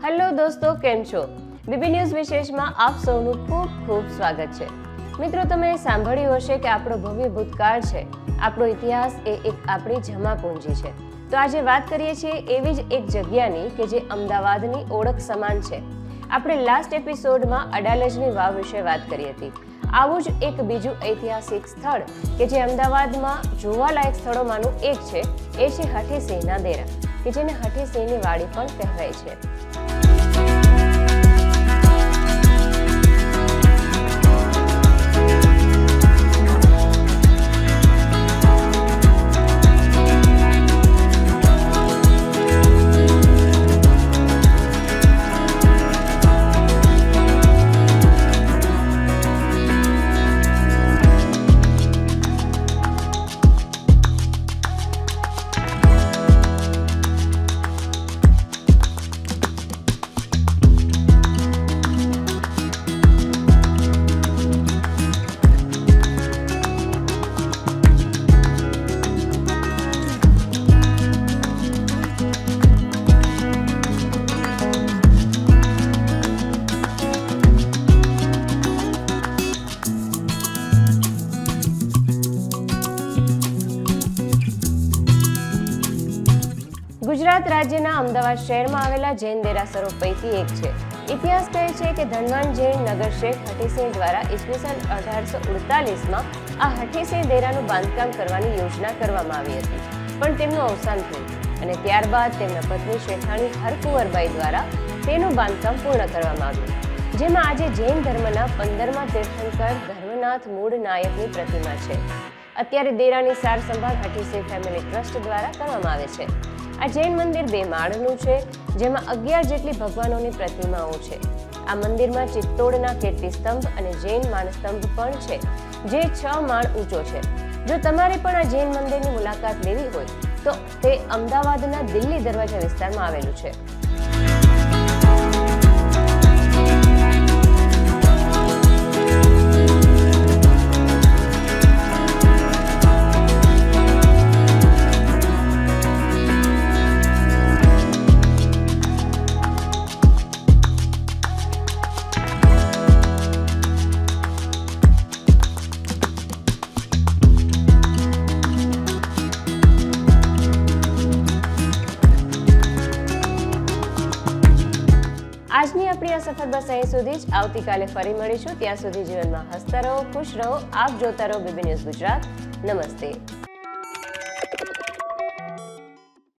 Hello દોસ્તો, કેમ છો? બીબી ન્યૂઝ વિશેષમાં આપ સૌનું ખૂબ ખૂબ સ્વાગત છે. મિત્રો, તમે સાંભળ્યું હશે કે આપણો ભવ્ય ભૂતકાળ છે, આપણો ઇતિહાસ એ એક આપણી જમાપુંજી છે. તો આજે વાત કરીએ છીએ એવી જ એક જગ્યાની કે જે અમદાવાદની ઓળખ સમાન છે. આપણે લાસ્ટ એપિસોડમાં અડાલજની વાવ વિશે વાત કરી હતી. આવું જ એક બીજું ઐતિહાસિક સ્થળ કે જે અમદાવાદમાં જોવાલાયક સ્થળોમાંનું એક છે, એ છે હઠીસિંહના દેરા, કે જેને હઠીસિંહની વાડી પણ કહેવાય છે. ગુજરાત રાજ્યના અમદાવાદ શહેરમાં આવેલા જૈન દેરાસરો પૈકી એક છે. ઇતિહાસ કહે છે કે ધનવાન જૈન નગર શેખ હઠીસિંહ દ્વારા ઈસવીસન 1848માં આ હઠીસિંહ દેરાનું બાંધકામ કરવાની યોજના કરવામાં આવી હતી, પણ તેમનું અવસાન થયું અને ત્યારબાદ તેમના પત્ની શેઠાણી હરકુંવરબાઈ દ્વારા તેનું બાંધકામ પૂર્ણ કરવામાં આવ્યું, જેમાં આજે જૈન ધર્મના 15મા તીર્થંકર ધર્મનાથ મૂળ નાયકની પ્રતિમા છે. અત્યારે દેરાની સાર સંભાળ હઠીસિંહ ફેમિલી ટ્રસ્ટ દ્વારા કરવામાં આવે છે. આ જૈન મંદિર 2 માળનું છે, જેમાં 11 જેટલી ભગવાનોની પ્રતિમાઓ છે. આ મંદિરમાં ચિત્તોડના કીર્તિસ્તંભ અને જૈન માનસ્તંભ પણ છે, જે 6 માળ ઊંચો છે. જો તમારે પણ આ જૈન મંદિરની મુલાકાત લેવી હોય તો તે અમદાવાદના દિલ્હી દરવાજા વિસ્તારમાં આવેલું છે. આજની આપણી આ સફર બસ અહીં સુધી જ. આવતીકાલે ફરી મળીશું. ત્યાં સુધી જીવનમાં હસતા રહો, ખુશ રહો. આપ જોતા રહો બીબી ન્યૂઝ ગુજરાત. નમસ્તે.